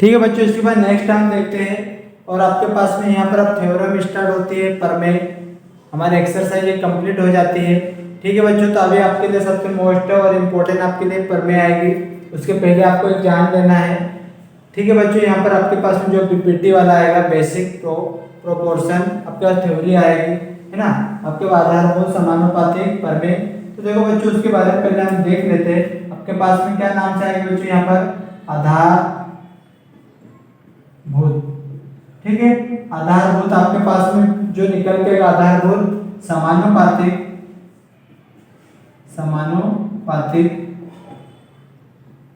ठीक है बच्चों, इसके बाद नेक्स्ट हम देखते हैं और आपके पास में यहाँ पर अब थ्योरम स्टार्ट होती है, प्रमेय। हमारी एक्सरसाइज ये कंप्लीट हो जाती है। ठीक है बच्चों, तो अभी आपके लिए सबसे मोस्ट और इम्पोर्टेंट आपके लिए प्रमेय आएगी। उसके पहले आपको एक जान लेना है। ठीक है बच्चों, यहाँ पर आपके पास में जो पीपीटी वाला आएगा बेसिक प्रोपोर्शन, आपके पास थ्योरी आएगी, है ना। आपके पास आधारभूत समानुपातिक प्रमेय। तो देखो बच्चों, उसके बारे में पहले हम देख लेते हैं। आपके पास में क्या नाम से आएगा बच्चों, यहाँ पर आधारभूत। ठीक है, आधारभूत आपके पास में जो निकल के आधारभूत समानुपातिक,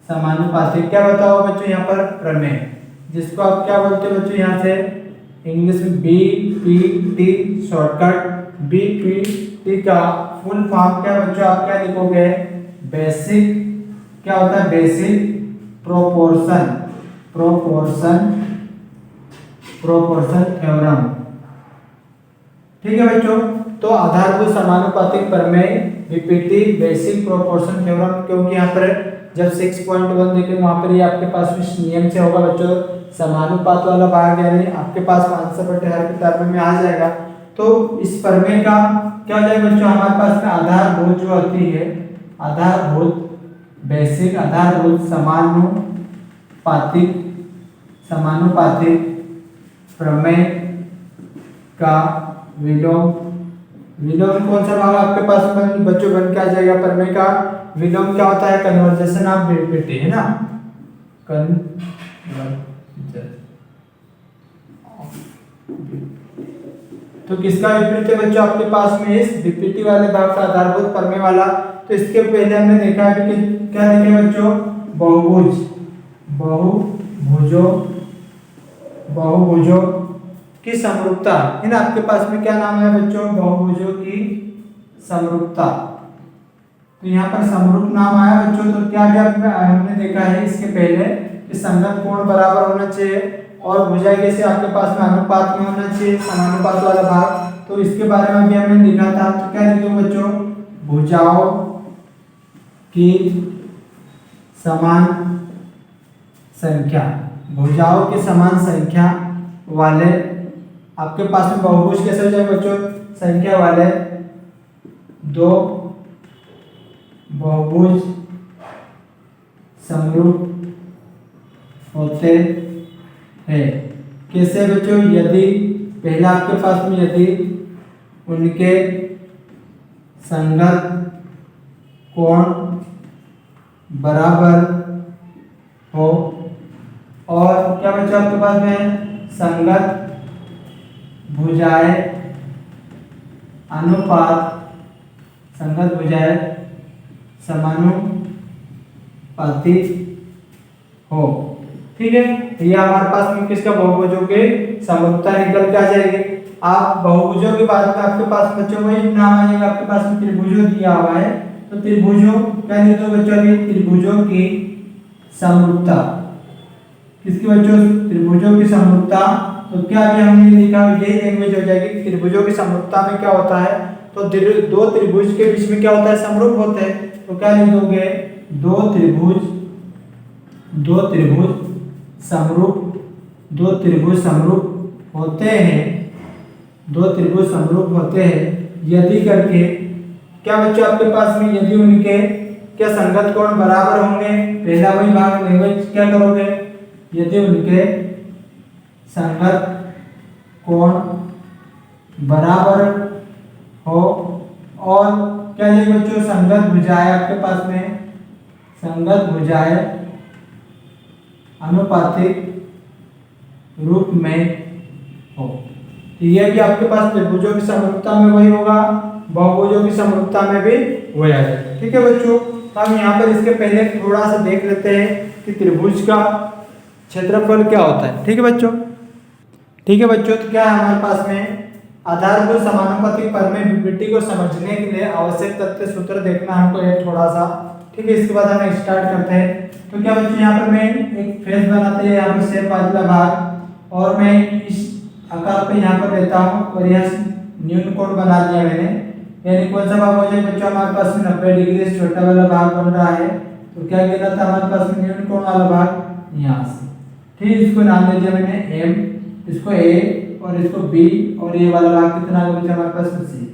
समानुपातिक क्या बताओ बच्चों यहाँ पर प्रमेय, जिसको आप क्या बोलते हो बच्चों यहाँ से इंग्लिश में बीपीटी शॉर्टकट। बीपीटी का फुल फॉर्म क्या बच्चों, आप क्या लिखोगे, बेसिक, क्या होता है बेसिक प्रोपोर्शन थ्योरम। ठीक है बच्चों, तो आधारभूत समानुपातिक प्रमेय बीपीटी बेसिक प्रोपोर्शन थ्योरम, क्योंकि यहाँ पर जब 6.1 देखें वहां पर ये आपके पास में नियम से होगा बच्चों, समानुपात वाला भाग यानी आपके पास 500/हर के टर्म में आ जाएगा। तो इस प्रमेय का क्या हो जाएगा बच्चों, हमारे पास में आधारभूत जो होती है, आधारभूत बेसिक आधारभूत समानुपातिक प्रमेय का विलोम कौन सा भाग आपके पास में बच्चों बन के आ जाएगा। प्रमेय का विलोम क्या होता है, कन्वर्जेशन ऑफ बीपीटी, है ना। तो किसका विपरीत है बच्चों आपके पास में, इस बीपीटी वाले भाग का आधारभूत प्रमेय वाला। तो इसके पहले हमने देखा है कि क्या देखे बच्चों, बहुभुजों की समरूपता, है ना। आपके पास में क्या नाम है बच्चों, बहुभुजों की समरूपता। तो यहाँ पर समरूप नाम आया बच्चों। तो क्या क्या हमने देखा है इसके पहले कि संगत कोण बराबर होना चाहिए और भुजा कैसे आपके पास में अनुपात में होना चाहिए, समानुपात वाला भाग। तो इसके बारे में भी हमने लिखा था। तो क्या लिखे बच्चों, भुजाओं की समान संख्या, भुजाओं की समान संख्या वाले आपके पास में बहुभुज कैसे हो जाएगा बच्चों, संख्या वाले दो बहुभुज समरूप होते हैं। कैसे बच्चों, यदि पहला आपके पास में यदि उनके संगत कोण बराबर हो और क्या बच्चों आपके पास में संगत भुजाएं अनुपात, संगत भुजाएं समानुपातिक हो। ठीक है, ये हमारे पास में किसका, बहुभुजों के समरूपता निकल के आ जाएगी। आप बहुभुजों के बाद में आपके पास बच्चों वही नाम आ जाएगा, आपके पास में त्रिभुजों दिया हुआ है। तो त्रिभुजों क्या लिख दो बच्चों, अभी त्रिभुजों की समरूपता, किसकी बच्चों, त्रिभुजों की समरूपता। तो क्या अभी हमने लिखा, यही लैंग्वेज हो जाएगी। त्रिभुजों की समरूपता में क्या होता है, तो दो त्रिभुज के बीच में क्या होता है, समरूप होते हैं। तो क्या लिख दोगे, दो त्रिभुज समरूप होते हैं, दो त्रिभुज समरूप होते हैं यदि करके क्या बच्चों आपके पास में, यदि उनके क्या संगत कोण बराबर होंगे। पहला वही भाग लैंग्वेज क्या करोगे, यदि उनके संगत कोण बराबर हो और क्या ये बच्चों संगत भुजाएं आपके पास में, संगत भुजाएं अनुपातिक रूप में हो। तो ये भी आपके पास त्रिभुजों की समरूपता में वही होगा, बहुभुजों की समरूपता में भी वही आ जाएगा। ठीक है बच्चों, तो हम यहाँ पर इसके पहले थोड़ा सा देख लेते हैं कि त्रिभुज का क्षेत्रफल क्या होता है। ठीक है बच्चों, तो क्या है हमारे पास में, आधारभूत समानुपातिक प्रमेय बीपीटी को समझने के लिए आवश्यक तथ्य सूत्र देखना हमको एक थोड़ा सा। ठीक है, इसके बाद हम स्टार्ट करते हैं। तो क्या बच्चों यहाँ पर मैं एक फेस बनाते हैं, यहाँ पर शेप वाला भाग, और मैं इस आकार पे यहाँ पर लेता हूँ और यह न्यून कोण बना दिया मैंने। यानी कौन सा भाग हो जाए बच्चों, हमारे पास में 90 डिग्री से छोटा वाला भाग बन रहा है। तो क्या कहना था हमारे पास में न्यून कोण वाला भाग, यहाँ से ठीक, इसको नाम दे दिया मैंने एम, इसको ए और इसको बी, और ये वाला भाग कितना है बच्चों हमारे पास में सी।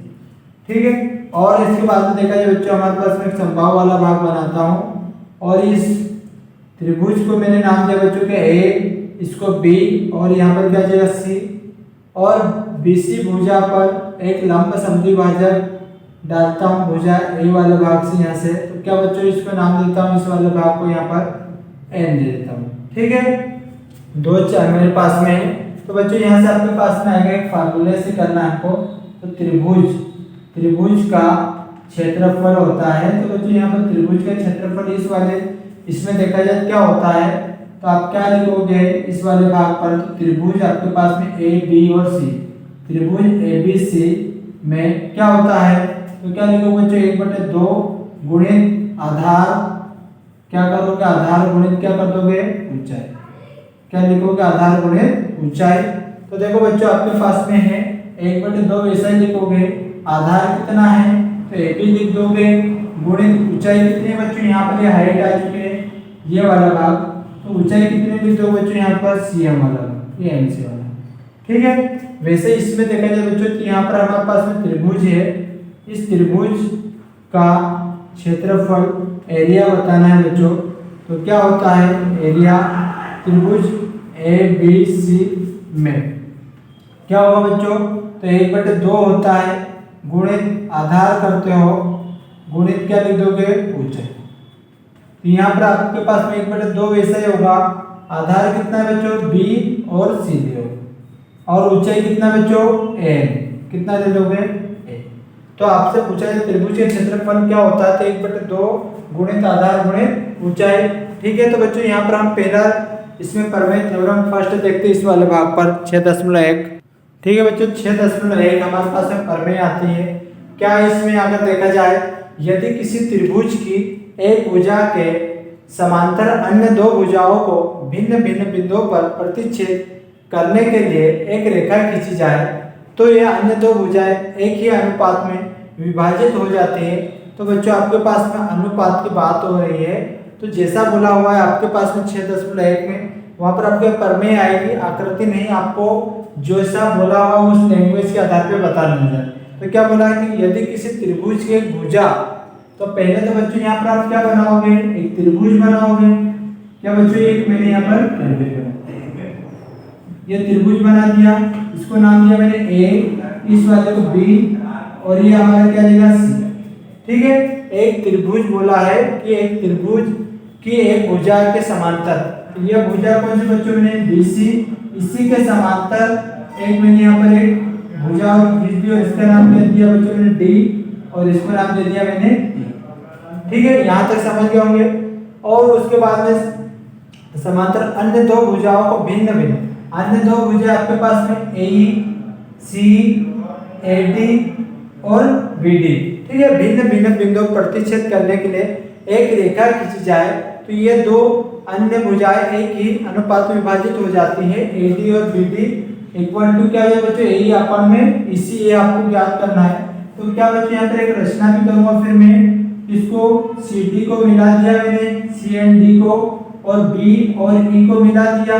ठीक है, और इसके बाद में देखा जाए बच्चों हमारे पास में एक समबाहु वाला भाग बनाता हूँ, और इस त्रिभुज को मैंने नाम दिया बच्चों के ए, इसको बी, और यहाँ पर क्या जाएगा सी, और बीसी भुजा पर एक लंब समद्विभाजक डालता हूँ भुजा ए वाले भाग से यहाँ से, तो क्या बच्चों इसको नाम देता हूँ, इस वाले भाग को यहाँ पर एन दे देता हूँ। ठीक है, दो चार मेरे पास में है, तो बच्चों यहाँ से आपके पास में आएगा एक फार्मूले से करना है आपको, तो त्रिभुज का क्षेत्रफल होता है, तो बच्चों यहाँ पर त्रिभुज का क्षेत्रफल इस वाले इसमें देखा जाए क्या होता है, तो आप क्या लिखोगे इस वाले भाग पर, तो त्रिभुज आपके पास में ए बी और सी, त्रिभुज ए बी सी में क्या होता है, तो क्या लिखोगे बच्चों 1/2 गुणित आधार, क्या करोगे आधार गुणित क्या कर दोगे ऊंचाई, क्या लिखोगे आधार गुणित ऊंचाई। तो देखो बच्चों आपके पास में है 1/2 वैसा ही लिखोगे, आधार कितना है तो ए बी लिख दोगे, गुणित ऊंचाई कितनी है बच्चों, यहाँ पर ये हाइट आ चुके हैं ये वाला भाग, तो ऊंचाई कितनी लिख दोगे बच्चों यहाँ पर सी एम वाला, ये एम सी वाला। ठीक है, वैसे इसमें देखा जाए बच्चों तो यहाँ पर हमारे पास में त्रिभुज है, इस त्रिभुज का क्षेत्रफल एरिया बताना है बच्चों, तो क्या होता है एरिया त्रिभुज ए बी सी में क्या होगा बच्चों, तो 1/2 होता है, गुणित आधार करते हो, गुणित क्या लिख दोगे ऊंचाई, तो यहाँ पर आपके पास में 1/2 वैसा ही होगा, आधार कितना है बच्चों बी और सी दे दोगे, और ऊंचाई कितना बच्चों एन, कितना दे दोगे ए। तो आपसे पूछा है त्रिभुज के क्षेत्रफल क्या होता है, तो 1/2 गुणित आधार गुणित ऊंचाई। ठीक है, तो बच्चों यहाँ पर हम पहला इसमें प्रमेय थ्योरम फर्स्ट देखते हैं इस वाले भाग पर 6.1। ठीक है बच्चों 6.1 हमारे पास में प्रमेय आती है, क्या इसमें अगर देखा जाए यदि किसी त्रिभुज की एक भुजा के समांतर अन्य दो भुजाओं को भिन्न भिन्न बिंदुओं पर प्रतिच्छेद करने के लिए एक रेखा खींची जाए, तो यह अन्य दो भुजाएं एक ही अनुपात में विभाजित हो जाती है। तो बच्चों आपके पास में अनुपात की बात हो रही है, तो जैसा बोला हुआ है आपके पास में 6.1 में, वहां पर आपके प्रमेय आएगी, आकृति नहीं, आपको जैसा बोला हुआ उस लैंग्वेज के आधार पे बताना है। तो क्या बोला है कि यदि किसी त्रिभुज की एक भुजा, तो पहले तो बच्चों यहाँ पर आप क्या बनाओगे एक त्रिभुज बनाओगे, क्या बच्चों एक मैंने यहाँ पर ये त्रिभुज बना दिया, इसको नाम दिया मैंने ए, इस वाले को बी, और ये हमारा क्या देगा सी। ठीक है, एक त्रिभुज बोला है कि एक त्रिभुज की एक भुजा के समांतर, यह भुजा कौन सी बच्चों मैंने बीसी, इसी के समांतर एक मैंने यहाँ पर एक भुजा खींच दी, और इसका नाम दे दिया बच्चों मैंने डी, और इसको नाम दे दिया मैंने। ठीक है, यहाँ तक समझ गए होंगे। और उसके बाद में समांतर अन्य दो भुजाओं को भिन्न भिन्न, अन्य दो भुजा आपके पास में ए सी ए डी और बी डी। ठीक है, भिन्न भिन्न बिंदुओं पर प्रतिच्छेद करने के लिए एक रेखा खींची जाए, तो ये दो अन्य भुजाएं एक ही अनुपात में विभाजित हो जाती है, ए डी और बी डी इक्वल टू क्या है बच्चों ए अपन में, इसी ए आपको ज्ञात करना है। तो क्या बच्चों यहाँ पर एक रचना भी करूंगा, फिर मैं इसको सी डी को मिला दिया मैंने, सी एंड डी को, और बी और ई को मिला दिया।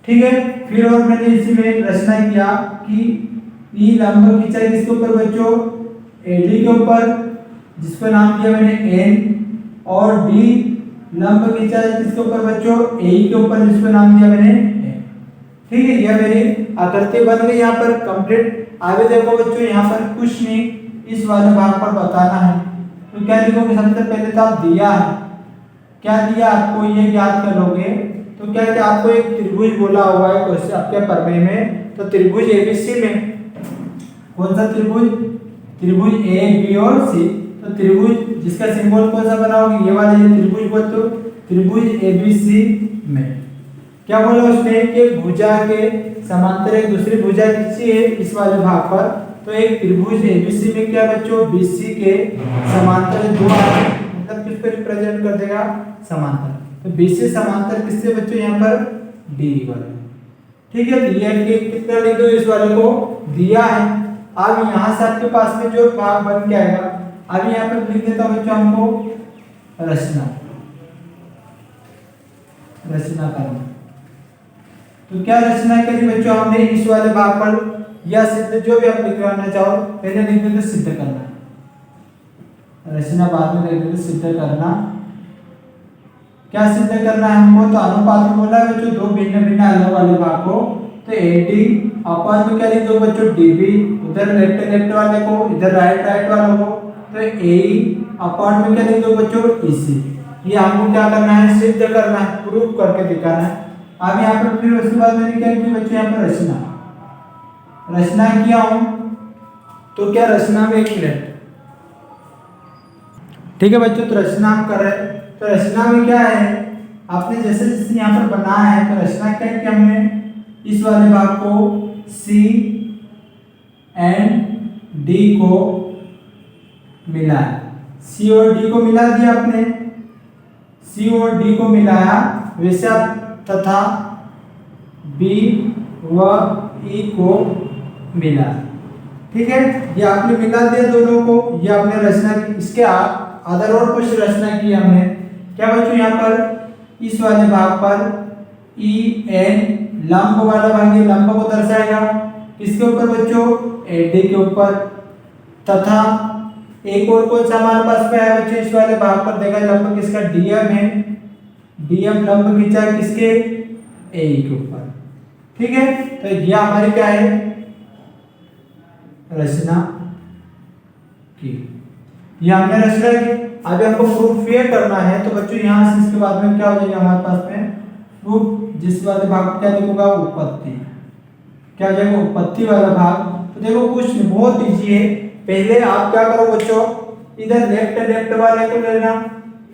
ठीक है, फिर और मैंने इसी में रचना किया कि ई लंब खींचा किसके ऊपर बच्चों एडी के ऊपर, जिसको नाम दिया मैंने एन, और डी लंब खींचा किसके ऊपर बच्चों ए के ऊपर, जिसको नाम दिया मैंने एन। ठीक है, यह मेरी आकृति बन गई यहाँ पर कंप्लीट। आगे देखो बच्चों यहाँ पर कुछ नहीं, इस वाले भाग पर बताना है, तो क्या लिखोगे सबसे पहले तो आप दिया है, क्या दिया आपको ये ज्ञात कर लोगे। तो क्या क्या आपको एक त्रिभुज बोला हुआ है क्वेश्चन आपके प्रमेय में, तो त्रिभुज एबीसी में कौन सा त्रिभुज, त्रिभुज ए बी और सी, तो त्रिभुज जिसका सिंबल कौन सा बनाओगे ये वाला, ये त्रिभुज बोल, तो त्रिभुज एबीसी में क्या बोला उसमें कि भुजा के समांतर एक दूसरी भुजा खींची है इस वाले भाग पर, तो एक त्रिभुज एबीसी में क्या बच्चों बीसी के समांतर दो मतलब किस पे रिप्रेजेंट कर देगा समांतर, तो बीसी समांतर किससे बच्चों यहाँ पर डी वाले। ठीक है, दिया कि कितना लिख दो इस वाले को दिया है। अब यहाँ से आपके पास में जो भाग बन के आएगा, अब यहाँ पर लिख देता हूँ बच्चों हमको रचना करना। तो क्या रचना करी बच्चों हमने इस वाले भाग पर, या सिद्ध जो भी आप लिखवाना चाहो, पहले लिख देते सिद्ध करना, रचना बाद में लिख देते सिद्ध करना। क्या सिद्ध करना है हमको, तो अनुपात में बोला है बच्चों दो भिन्न भिन्न अलग वाले भाग को, तो एडी अपन में क्या लिख दो बच्चों डीबी, उधर लेफ्ट वाले को, इधर राइट वाले को, तो ए अपन में क्या लिख दो बच्चों इसी। ये हमको क्या करना है, सिद्ध करना है, प्रूफ करके दिखाना है। अब यहाँ पर फिर उसके बाद मैंने क्या किया बच्चों, यहाँ पर रचना किया हूं, तो क्या रचना में 1 मिनट, ठीक है बच्चों। तो रचना हम कर रहे हैं, तो रचना में क्या है, आपने जैसे जैसे यहाँ पर बनाया है, तो रचना क्या कि हमने इस वाले भाग को सी एंड डी को मिलाया, सी और डी को मिला दिया आपने, सी और डी को मिलाया, वैसे आप तथा बी व ई को मिला, ठीक है। ये आपने मिला दिया दोनों को, ये आपने रचना की। इसके आधार और कुछ रचना की हमने, क्या बच्चों यहाँ पर इस वाले भाग पर ई एन लंब वाला भाग, ये लंब को दर्शाएगा किसके ऊपर बच्चों, एडी के ऊपर, तथा एक और कौन सा हमारे पास में है बच्चों, इस वाले भाग पर देखा लंब किसका, डीएम है, डीएम लंब खींचा है किसके, ए के ऊपर, ठीक है। तो ये हमारी क्या है, रचना की, ये हमने रचना की। अभी हमको प्रूफ ये करना है, तो बच्चों यहाँ से इसके बाद में क्या हो जाएगा हमारे पास में प्रूफ, जिस वाले भाग को क्या लिखूंगा, उत्पत्ति, क्या हो जाएगा उत्पत्ति वाला भाग। तो देखो कुछ बहुत इजी है, पहले आप क्या करो बच्चों, इधर लेफ्ट वाले को लेना,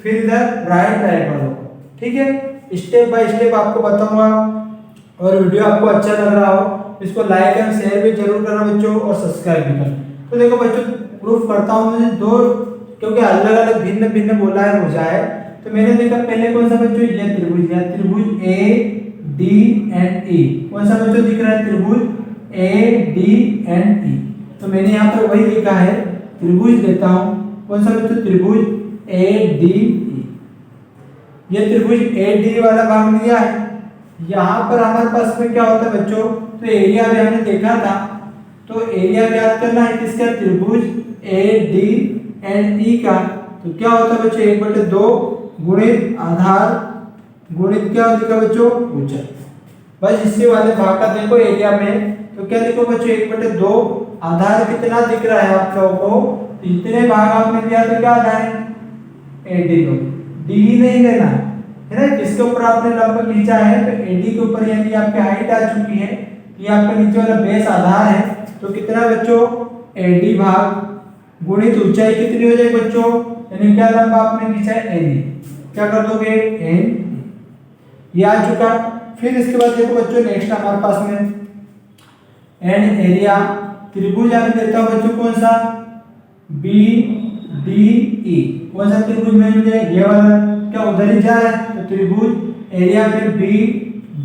फिर इधर राइट वाले को, ठीक है। स्टेप बाय स्टेप आपको बताऊंगा, और वीडियो आपको अच्छा लग रहा हो इसको लाइक एंड शेयर भी जरूर करना बच्चों, और सब्सक्राइब भी करना। तो देखो बच्चों प्रूफ करता हूँ मैं दो, क्योंकि अलग अलग भिन्न भिन्न बोला है मुझे है, तो मैंने देखा पहले कौन सा बच्चों, ये त्रिभुज ए डी एंड ई, कौन सा बच्चों दिख रहा है, त्रिभुज ए डी एंड ई। तो मैंने यहाँ पर वही लिखा है, त्रिभुज लेता हूँ, कौन सा बच्चों, त्रिभुज ए डी ई। ये त्रिभुज ए डी वाला भाग लिया है। यहाँ पर हमारे पास में क्या होता है बच्चों, तो एरिया भी हमने देखा था, तो एरिया ज्ञात करना है किसका, त्रिभुज ए डी एंड ई का। तो क्या होता है बच्चों, 1/2 गुणित आधार गुणित क्या लिखा बच्चों, ऊंचाई। बस इसी वाले भाग का देखो एरिया में, तो क्या लिखो बच्चों, 1/2 आधार कितना दिख रहा है आप लोगों को, इतने भाग आपने दिया, तो क्या आधार है, एडी लो, डी नहीं लेना है ना, जिसके ऊपर आपने लंब खींचा है, तो एडी के ऊपर यानी आपकी हाइट आ चुकी है, ये आपका नीचे वाला बेस आधार है, तो कितना बच्चों, एडी भाग गुणित ऊंचाई कितनी हो जाएगी बच्चों, यानी क्या लंबा आपने खींचा है, एन, क्या कर दोगे, एन, ये आ चुका। फिर इसके बाद देखो बच्चों नेक्स्ट हमारे पास में एंड एरिया, त्रिभुज आगे देता हूं बच्चों कौन सा, बी डी ई, कौन सा त्रिभुज में मुझे, ये वाला, क्या उधर ही जा रहा है, तो त्रिभुज एरिया में बी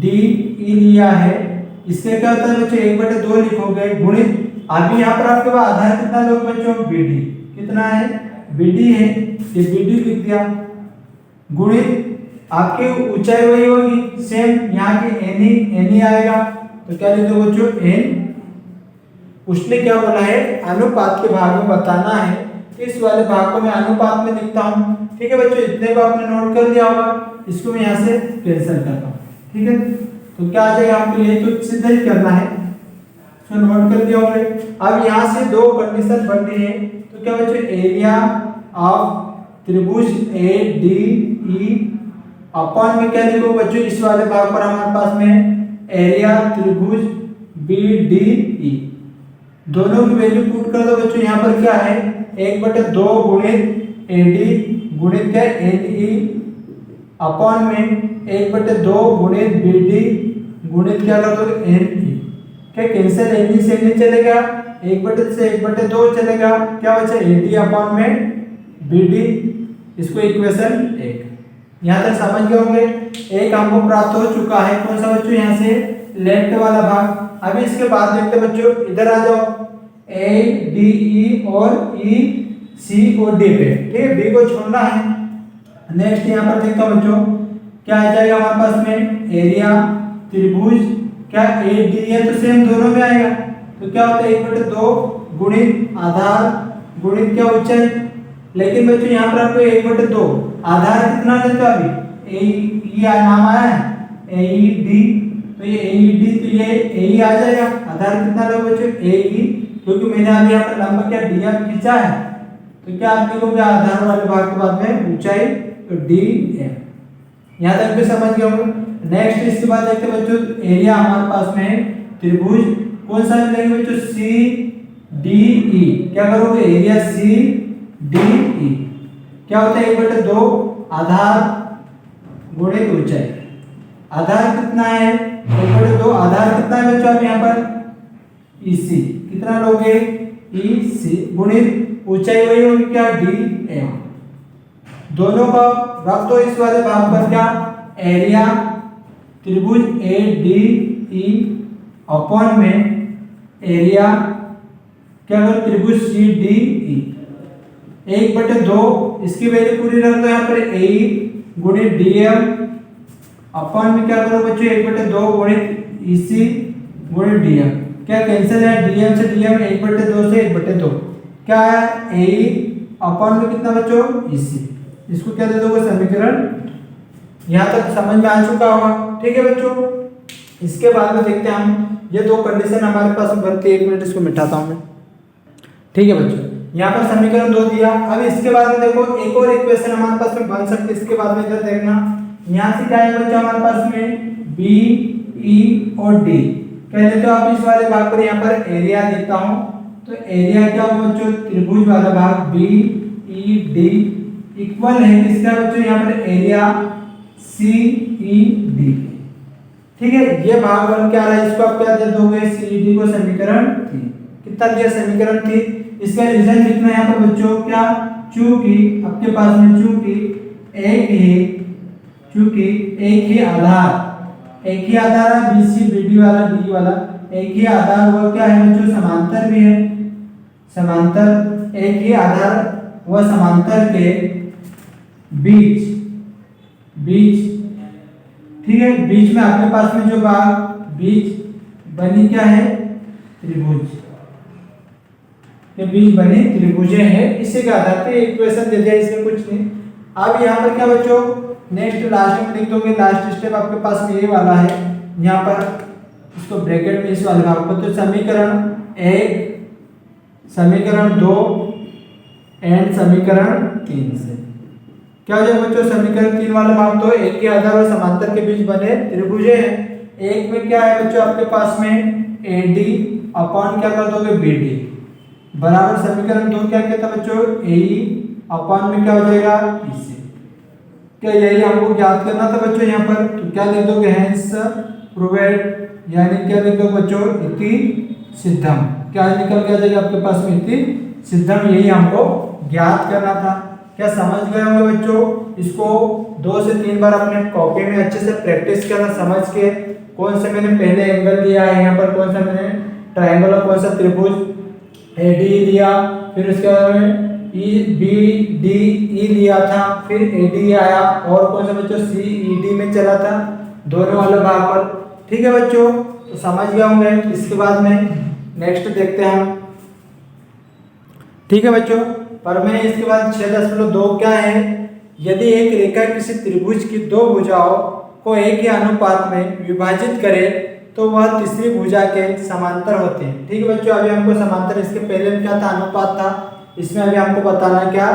डी ई लिया है, इससे क्या होता है बच्चों, 1/2 लिखोगे गुणित, अभी यहाँ पर आपके पास आधार कितना लोग बच्चों, बीडी कितना है, बीडी है, ये बीडी लिख दिया, गुणित आपकी ऊंचाई वही होगी सेम, यहाँ की एन आएगा, तो क्या लिख दो बच्चों, एन। उसने क्या बोला है, अनुपात के भाग में बताना है, इस वाले भाग को मैं अनुपात में लिखता हूँ, ठीक है बच्चों। इतने को आपने नोट कर लिया होगा, इसको मैं यहाँ से कैंसिल करता हूँ, ठीक है। तो क्या आ जाएगा आपको, ये तो सीधा ही करना है, तो नोट कर दिया होंगे। अब यहाँ से दो कंडीशन बननी है, तो क्या बच्चों, एरिया ऑफ त्रिभुज ए डी ई अपॉन में क्या लिखो बच्चों, इस वाले भाग पर हमारे पास में एरिया त्रिभुज बी डी ई, दोनों की वैल्यू पुट कर दो बच्चों। यहाँ पर क्या है, 1/2 गुणित ए डी गुणित क्या, एन ई अपॉन में 1/2 गुणित बी डी गुणित क्या कर दो, एन ई। क्या कैंसिल, एन ई से एन ई चलेगा, 1/2 से 1/2 चलेगा, क्या बचा, ए डी अपॉन में बी डी, इसको इक्वेशन 1। यहाँ तक समझ गए होंगे। एक हमको प्राप्त हो चुका है, कौन सा बच्चों, यहाँ से लेफ्ट वाला भाग। अभी इसके बाद देखते बच्चों, इधर आ जाओ, ए डी ई और ई सी और डी पे, ठीक है, बी को छोड़ना है। नेक्स्ट यहाँ पर देखता बच्चों, क्या आ जाएगा हमारे पास में, एरिया त्रिभुज क्या ए डी है तो सेम दोनों में आएगा, तो क्या होता है 1/2 गुणित आधार गुणित क्या ऊंचाई। लेकिन बच्चों यहाँ पर आपको 1/2 आधार कितना लेते हो अभी ए नाम आया है ए डी, तो ये ए डी तो ये ए आ जाएगा। आधार कितना लो बच्चों ए, क्योंकि मैंने अभी यहाँ पर लंबा क्या डी खींचा है, तो क्या आप लिखोगे आधार वाले भाग के बाद में ऊंचाई तो डी एम। यहाँ तक भी समझ गए होंगे। नेक्स्ट इसके बाद देखते हैं बच्चों एरिया हमारे पास में है त्रिभुज कौन सा लेंगे बच्चों सी डी ई। क्या करोगे एरिया सी डी ई क्या होता है 1/2 आधार गुणित ऊंचाई। आधार कितना है 1/2, आधार कितना है बच्चों आप यहाँ पर ईसी कितना लोगे ईसी गुणित ऊंचाई वही होगी क्या डी एम। दोनों का रख दो इस वाले भाग पर क्या एरिया त्रिभुज ए डी ई अपॉन में एरिया क्या करो त्रिभुज सी डी ई 1/2 इसकी वैल्यू पूरी रख दो यहाँ पर ए गुणित डी एम अपॉन में क्या करो बच्चों 1/2 गुणित ईसी गुणित डी एम। क्या कैंसिल है डी एम से डी एम 1/2 से 1/2 क्या है ए अपॉन में कितना बच्चों ईसी। इसको क्या दे दोगे समीकरण। यहाँ तक समझ में आ चुका होगा ठीक है बच्चों। इसके बाद में देखते हैं हम ये दो कंडीशन हमारे पास बनती है। 1 मिनट इसको मिटाता हूँ मैं ठीक है बच्चों। यहाँ पर समीकरण 2 दिया। अब इसके बाद में देखो एक और इक्वेशन हमारे पास में बन सकती है। इसके बाद में इधर देखना यहाँ से क्या है बच्चा हमारे पास में बी ई और डी कह देते हो आप इस वाले भाग पर यहाँ पर एरिया देता हूँ तो एरिया क्या होगा बच्चों त्रिभुज वाला भाग बी ई डी इक्वल है किसका बच्चों यहाँ पर एरिया सी ई डी ठीक है। ये भाग बन के आ रहा है इसको आप क्या दे दोगे सी ई डी को समीकरण 3 कितना दिया समीकरण 3। इसका रीजन लिखना है यहाँ पर बच्चों क्या चूंकि आपके पास में चूंकि एक ही आधार है बीसी बीडी वाला डी वाला एक ही आधार वो क्या है बच्चों समांतर भी है समांतर एक ही आधार व समांतर के बीच ठीक है। बीच में आपके पास में जो भाग बीच बनी क्या है त्रिभुज के बीच बनी त्रिभुजें है इसी के आधार पे इक्वेशन दे दिया इसमें कुछ नहीं। अब यहाँ पर क्या बच्चों नेक्स्ट लास्ट में लिख दोगे। लास्ट स्टेप आपके पास में ये वाला है यहाँ पर इसको ब्रैकेट में इस वाले भाग को तो समीकरण 1 समीकरण 2 एंड समीकरण 3 से क्या हो जाएगा बच्चों समीकरण 3 वाला भाग तो एक ही आधार और समांतर के बीच बने त्रिभुजें हैं। एक में क्या है बच्चों आपके पास में ए डी अपॉन क्या कर दोगे बी डी बराबर समीकरण 2 क्या कहता है बच्चों ए अपॉन में क्या हो जाएगा इसे। क्या यही हमको ज्ञात करना था बच्चों यहाँ पर तो क्या लिख दोगे हेंस प्रूवेड यानी क्या लिख दो बच्चों इति सिद्धम क्या निकल के आ जाएगा आपके पास में इति सिद्धम यही हमको ज्ञात करना था। क्या समझ गए होंगे बच्चों। इसको 2 से 3 बार अपने कॉपी में अच्छे से प्रैक्टिस करना समझ के कौन सा मैंने पहले एंगल दिया है यहाँ पर कौन सा मैंने ट्रायंगल और कौन सा त्रिभुज ए डी लिया फिर उसके बाद में ई बी डी ई लिया था फिर ए डी आया और कौन सा बच्चों सी ई डी में चला था दोनों वाले भाग पर ठीक है बच्चों। तो समझ गए होंगे। इसके बाद में नेक्स्ट देखते हैं हम ठीक है बच्चों। पर मैं इसके बाद 6.2 क्या है यदि एक रेखा किसी त्रिभुज की 2 भुजाओं को एक ही अनुपात में विभाजित करे तो वह तीसरी भुजा के समांतर होते हैं ठीक है बच्चों। अभी हमको समांतर इसके पहले में क्या था अनुपात था इसमें अभी हमको बताना क्या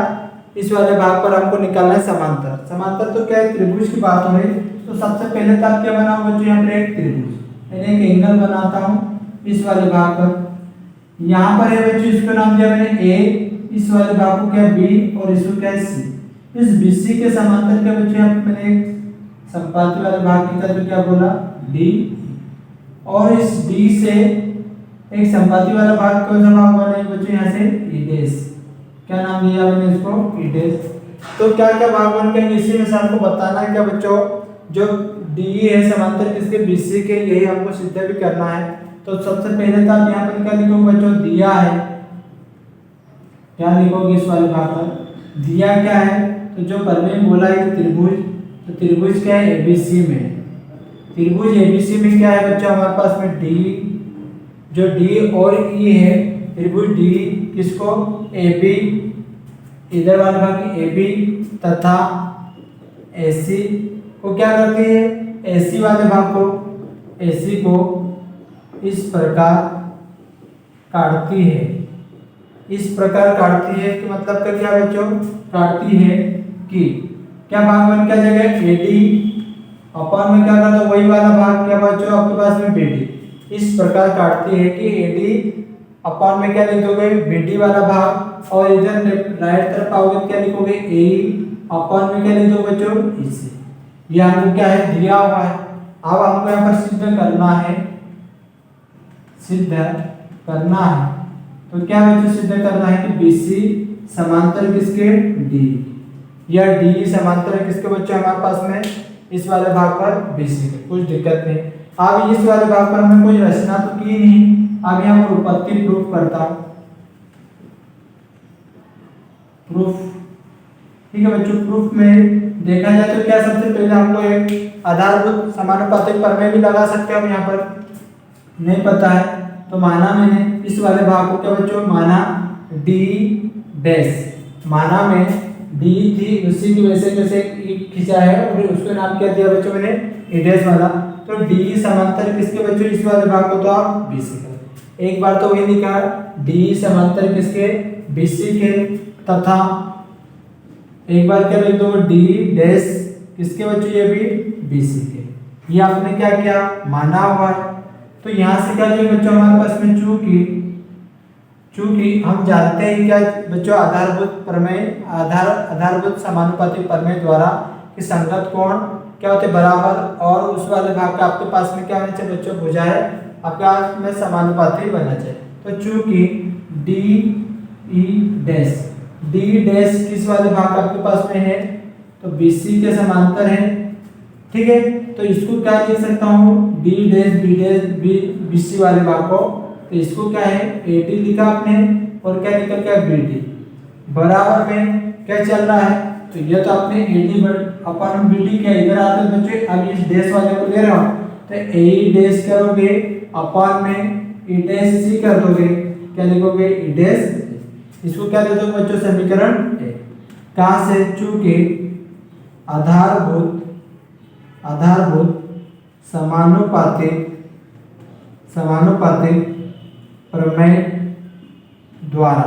इस वाले भाग पर हमको निकालना है समांतर। समांतर तो क्या है त्रिभुज की बात हो रही तो सबसे पहले तो आप क्या बनाओ बच्चों यहाँ पर एक त्रिभुज मैंने एक एंगल बनाता हूँ इस वाले भाग पर यहाँ पर है बच्चों इसको नाम दिया मैंने ए इस वाले भाग को क्या बी और इसको क्या सी। इस बीसी के समांतर क्या बच्चों यहाँ पर मैंने एक संपाती वाले भाग की तरह क्या बोला डी और इस डी से एक संपाती वाला भाग कौन सा भाग बना बच्चों यहाँ से ई डेश क्या नाम दिया मैंने इसको ई डेश। तो क्या क्या भाग बन के इसी में से हमको बताना है क्या बच्चों जो डी है समांतर किसके बीसी के यही हमको सिद्ध भी करना है। तो सबसे पहले तो आप यहाँ पर क्या लिखोगे बच्चों दिया है क्या लिखोगे इस वाले भाग पर दिया क्या है तो जो पहले बोला है त्रिभुज तो त्रिभुज क्या है एबीसी में त्रिभुज एबीसी में क्या है बच्चों हमारे पास में डी, जो डी और ई है, त्रिभुज डी किसको, AB, इधर वाले भाग AB तथा AC को क्या करती है, AC वाले भाग को, AC को इस प्रकार काटती है। इस प्रकार काटती है कि मतलब का क्या बच्चों, काटती है कि क्या भाग बन क्या जगह AD अपन में क्या करता, वही वाला भाग क्या बच्चों आपके पास में BD। इस प्रकार काटती है कि AD अपन में क्या लिख दोगे BD वाला भाग, और इधर राइट तरफ आओगे क्या लिखोगे AE, अपन में क्या लिख दोगे बच्चों EC। ये हमको क्या है दिया हुआ है। अब हमको यहाँ पर सिद्ध करना है, सिद्ध करना है, तो क्या बच्चों सिद्ध करना है कि BC समांतर किसके, D, या D समांतर है किसके बच्चों हमारे पास में इस वाले भाग पर BC के। कुछ दिक्कत नहीं। अब इस वाले भाग पर हमने कोई रचना तो की नहीं, अब यहाँ पर उत्पत्ति प्रूफ करता हूं, प्रूफ। ठीक है बच्चों, प्रूफ में देखा जाए तो क्या सबसे पहले हमको एक आधारभूत समानुपातिक प्रमेय भी लगा सकते हैं हम यहाँ पर, नहीं पता है तो माना मैंने इस वाले भाग को क्या बच्चों, माना D डैश, माना में D थी उसी की वजह से जैसे खींचा है और उसको नाम क्या दिया बच्चों मैंने E डैश वाला। तो D समांतर किसके बच्चों, इस वाले भाग को तो आप BC का, एक बार तो वही लिखा D समांतर किसके, BC के, तथा एक बार क्या लिख दो D डैश किसके बच्चों, ये भी BC के। ये आपने क्या किया, माना हुआ है। तो यहाँ से क्या जो बच्चों हमारे पास में चूंकि हम जानते हैं क्या बच्चों आधारभूत प्रमेय, आधारभूत समानुपातिक प्रमेय द्वारा कि संगत कोण क्या होते बराबर, और उस वाले भाग का आपके पास में क्या होना चाहिए बच्चों, भुजाएं आपके पास में समानुपाती बनना चाहिए। तो चूंकि D डैश किस वाले भाग आपके पास में है, तो BC के समांतर है। ठीक है, तो इसको क्या लिख सकता हूँ, D डैश BC वाले भाग को, तो इसको क्या है AD लिखा आपने, और क्या निकल गया BD, बराबर में क्या चल रहा है, तो ये तो आपने AD अपन BD क्या इधर आते हैं बच्चों, अब इस डैश वाले को ले रहा हूँ तो AE डैश करोगे अपन में E डैश C कर दोगे, क्या लिखोगे E डैश, इसको क्या दे दोगे बच्चों समीकरण A। कहाँ से, चूंकि आधारभूत समानुपातिक प्रमेय द्वारा,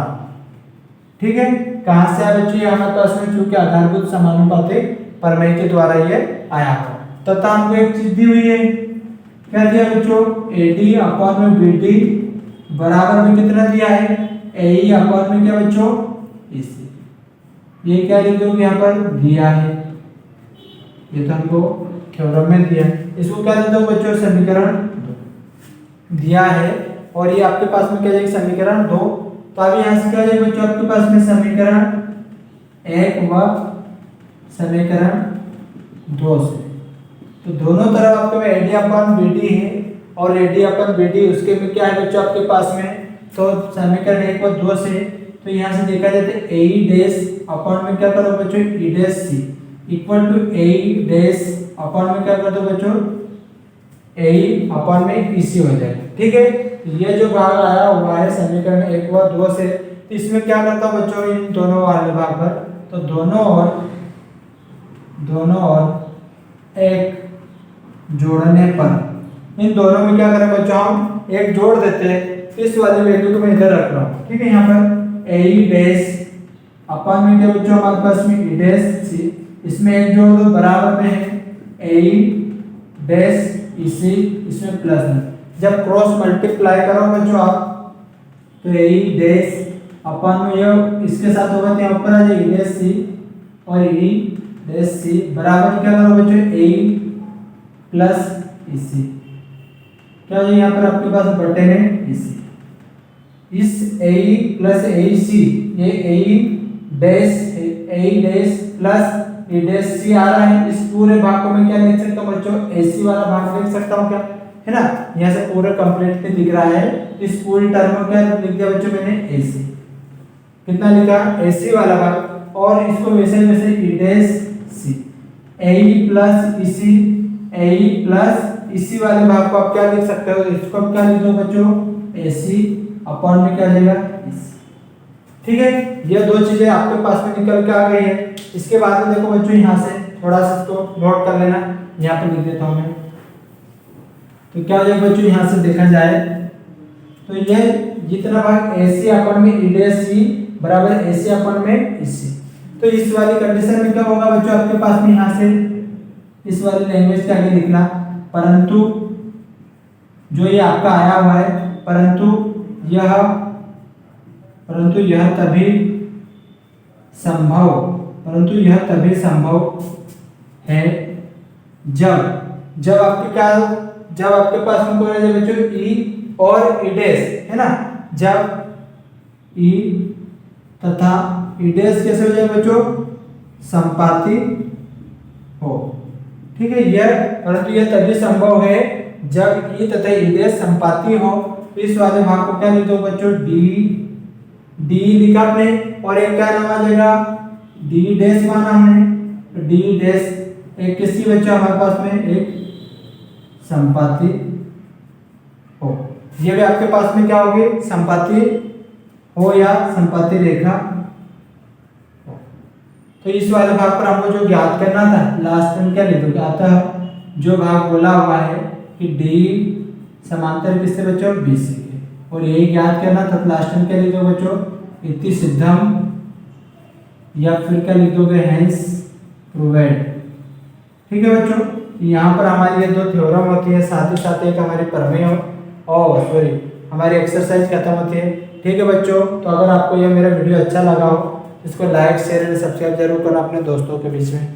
ठीक है, कहाँ से आया बच्चों ये हमारे पास में, चूंकि आधारभूत समानुपातिक प्रमेय के द्वारा ये आया है। तथा हमको एक चीज दी हुई है, क्या दिया बच्चों, AD अपन में BD बराबर में कितना दिया है, AE अपन में क्या बच्चों EC। ये क्या लिख दोगे यहाँ पर दिया है, ये तो हमको थ्योरम में दिया, इसको क्या दे दो बच्चों समीकरण दिया है, और ये आपके पास में क्या जाएगा समीकरण 2। तो अभी यहाँ से क्या जाएगा बच्चों आपके पास में समीकरण 1 व समीकरण 2 से, तो दोनों तरफ आपके में AD अपन BD है, और AD अपन BD उसके में क्या है बच्चों आपके पास में, तो समीकरण 1 व 2 से, तो यहाँ से देखा जाए तो AE डैश अपन में क्या करो बच्चों E dash C equal to AE dash अपन में क्या कर दो बच्चों AE अपन में EC हो जाएगा। ठीक है, ये जो भाग आया हुआ है समीकरण 1 व 2 से, तो इसमें क्या करता हूँ बच्चों इन दोनों वाले भाग पर, तो दोनों और एक जोड़ने पर इन दोनों में क्या करें बच्चों हम एक जोड़ देते हैं, इस वाले वैल्यू को मैं इधर रख रहा हूँ। ठीक है, यहाँ पर AE डैश अपन में क्या बच्चों हमारे पास में E डैश C, इसमें एक जोड़ दो बराबर में है AE डैश EC, इसमें प्लस में जब क्रॉस मल्टीप्लाई करो बच्चों आप, तो AE डैश अपन में ये इसके साथ होगा तो यहाँ पर आ जाए E डैश C और E डैश C बराबर क्या करो बच्चों AE प्लस EC, क्या हो जाए यहाँ पर आपके पास बटे में EC, इस AE प्लस AEC ये AE dash plus E dash C आ रहा है, इस पूरे भाग को मैं क्या लिख सकता हूँ बच्चों AC वाला भाग लिख सकता हूँ क्या, है ना, यहाँ से पूरा कंप्लीट दिख रहा है, इस पूरी टर्म को क्या लिख दिया बच्चों मैंने AC, कितना लिखा AC वाला भाग, और इसको वैसे वैसे E dash C AE plus EC AE plus इसी वाले भाग को आप क्या लिख सकते हो, इसको आप क्या लिख दो बच्चों, AC अपॉन में क्या जाएगा, ठीक है। ये दो चीजें आपके पास में निकल के आ गई है। इसके बाद में देखो बच्चों यहाँ से थोड़ा सा इसको नोट कर लेना, यहाँ पे लिख देता हूँ मैं। तो क्या हो जाएगा बच्चों, यहाँ से देखा जाए तो ये जितना भाग AC अपॉन में EC बराबर AC अपॉन में EC। तो इस वाली कंडीशन में क्या होगा बच्चों, आपके पास में यहाँ से इस वाली लैंग्वेज के आगे लिखना, परंतु जो ये आपका आया हुआ है, परंतु यह तभी संभव है जब आपके पास में कोई बच्चों E और E डैश है ना, जब E तथा E डैश कैसे हो जाए बच्चों, संपाती हो, ठीक है। परंतु यह तभी संभव है जब E तथा E डैश संपाती हो। इस वाले भाग को क्या लिख दो बच्चों, D लिखा आपने, और एक क्या नाम आ जाएगा, D डैश माना हमने। D डैश एक किसी बच्चा हमारे पास में एक संपाती हो, ये भी आपके पास में क्या होगी, संपाती हो या संपाती रेखा हो। तो इस वाले भाग पर हमको जो ज्ञात करना था, लास्ट में क्या लिखोगे, अतः जो भाग बोला हुआ है कि D समांतर किससे बच्चों, BC के, और यही ज्ञात करना था। लास्ट में क्या लिख दो बच्चों, इति सिद्धम, या फिर क्या लिख दोगे, हेंस प्रूवेड, ठीक है बच्चों। यहाँ पर हमारी ये दो थ्योरम होती है, साथ ही साथ एक हमारी प्रमेय और हमारी एक्सरसाइज खत्म होती है, ठीक है बच्चों। तो अगर आपको ये मेरा वीडियो अच्छा लगा हो, इसको लाइक शेयर एंड सब्सक्राइब जरूर करना अपने दोस्तों के बीच में।